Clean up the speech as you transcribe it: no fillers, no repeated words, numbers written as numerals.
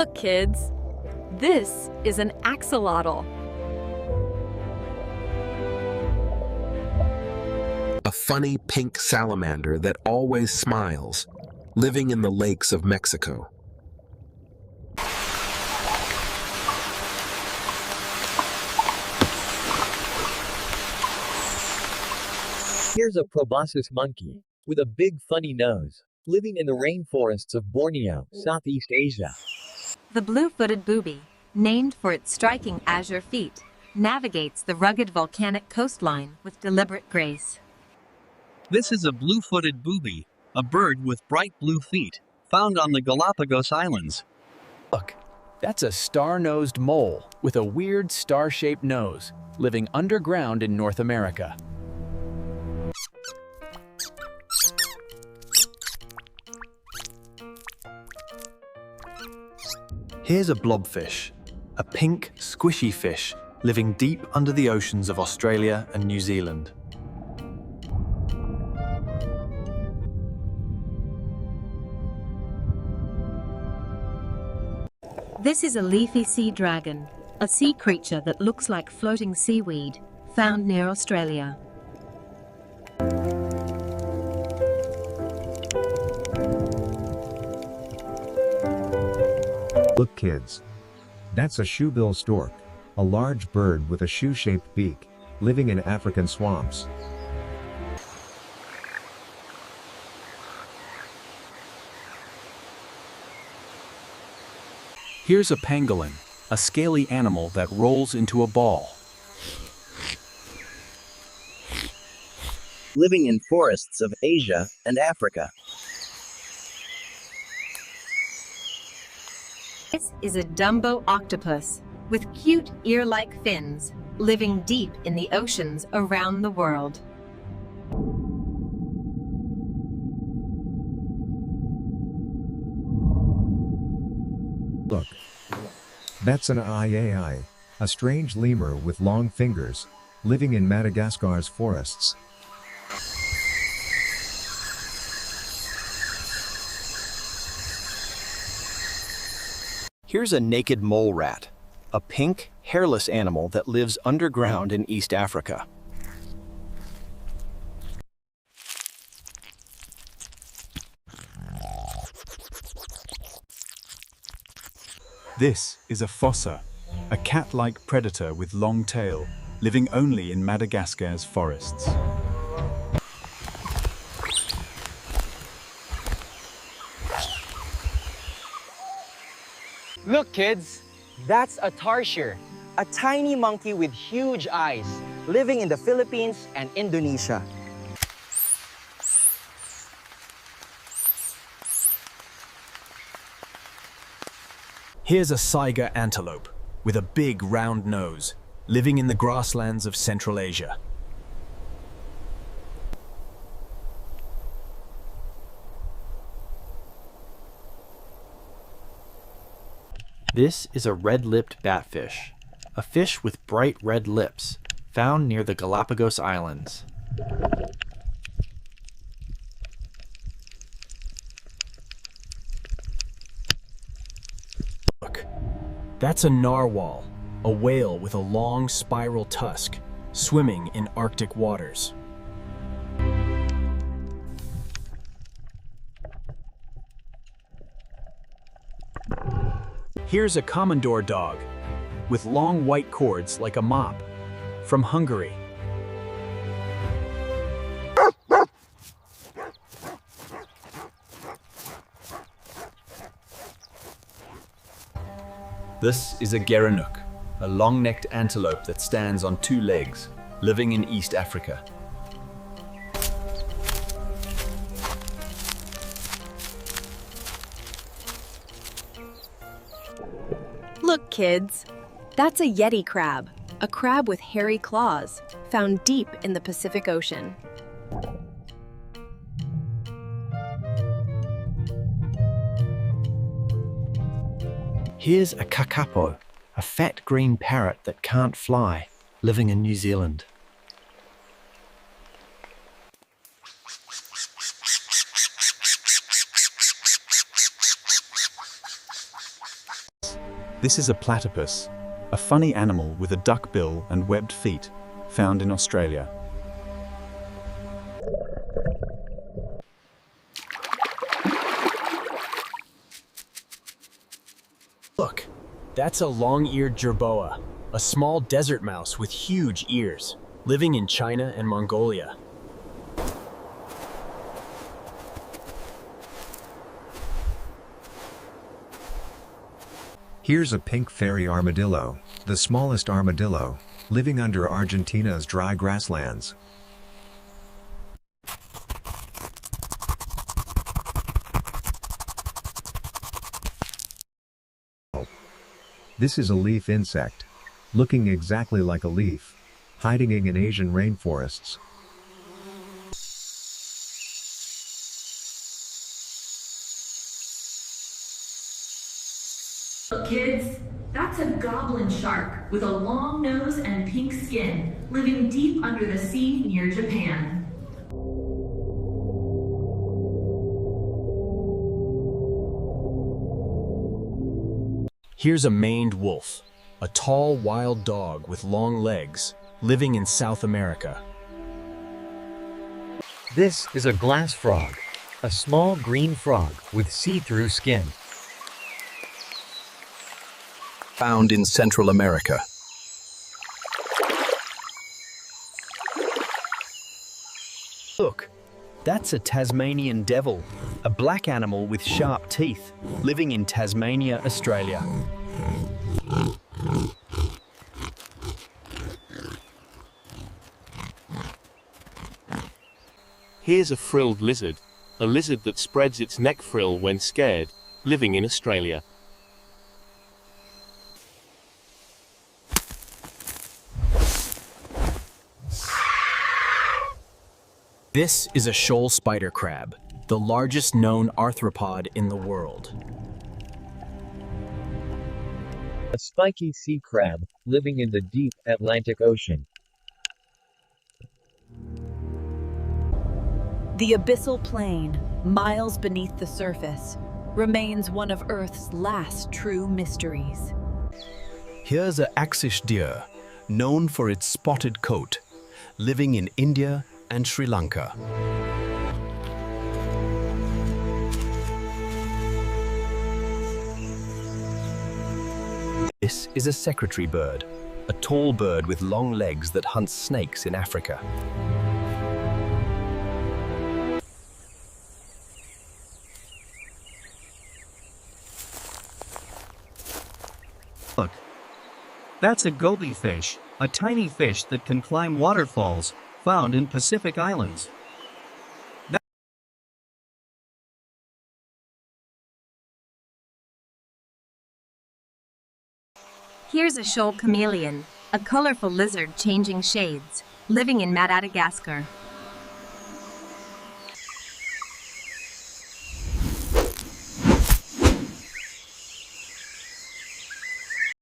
Look, kids, this is an axolotl. A funny pink salamander that always smiles, living in the lakes of Mexico. Here's a proboscis monkey with a big funny nose, living in the rainforests of Borneo, Southeast Asia. The blue-footed booby, named for its striking azure feet, navigates the rugged volcanic coastline with deliberate grace. This is a blue-footed booby, a bird with bright blue feet, found on the Galapagos Islands. Look, that's a star-nosed mole with a weird star-shaped nose, living underground in North America. Here's a blobfish, a pink, squishy fish living deep under the oceans of Australia and New Zealand. This is a leafy sea dragon, a sea creature that looks like floating seaweed, found near Australia. Look, kids. That's a shoebill stork, a large bird with a shoe-shaped beak, living in African swamps. Here's a pangolin, a scaly animal that rolls into a ball. Living in forests of Asia and Africa. This is a Dumbo octopus with cute ear-like fins, living deep in the oceans around the world. Look. That's an iai, a strange lemur with long fingers, living in Madagascar's forests. Here's a naked mole rat, a pink, hairless animal that lives underground in East Africa. This is a fossa, a cat-like predator with long tail, living only in Madagascar's forests. Look, kids, that's a tarsier, a tiny monkey with huge eyes, living in the Philippines and Indonesia. Here's a saiga antelope with a big round nose, living in the grasslands of Central Asia. This is a red-lipped batfish, a fish with bright red lips, found near the Galapagos Islands. Look, that's a narwhal, a whale with a long spiral tusk, swimming in Arctic waters. Here's a Commodore dog, with long white cords like a mop, from Hungary. This is a gerenuk, a long-necked antelope that stands on two legs, living in East Africa. Look, kids, that's a yeti crab, a crab with hairy claws, found deep in the Pacific Ocean. Here's a kakapo, a fat green parrot that can't fly, living in New Zealand. This is a platypus, a funny animal with a duck bill and webbed feet, found in Australia. Look, that's a long-eared jerboa, a small desert mouse with huge ears, living in China and Mongolia. Here's a pink fairy armadillo, the smallest armadillo, living under Argentina's dry grasslands. This is a leaf insect, looking exactly like a leaf, hiding in Asian rainforests. Look, kids, that's a goblin shark with a long nose and pink skin, living deep under the sea near Japan. Here's a maned wolf, a tall wild dog with long legs, living in South America. This is a glass frog, a small green frog with see-through skin. Found in Central America. Look, that's a Tasmanian devil, a black animal with sharp teeth, living in Tasmania, Australia. Here's a frilled lizard, a lizard that spreads its neck frill when scared, living in Australia. This is a shoal spider crab, the largest known arthropod in the world. A spiky sea crab, living in the deep Atlantic Ocean. The abyssal plain, miles beneath the surface, remains one of Earth's last true mysteries. Here's a axish deer, known for its spotted coat, living in India and Sri Lanka. This is a secretary bird, a tall bird with long legs that hunts snakes in Africa. Look, that's a goby fish, a tiny fish that can climb waterfalls, found in Pacific Islands. Here's a shoal chameleon, a colorful lizard changing shades, living in Madagascar.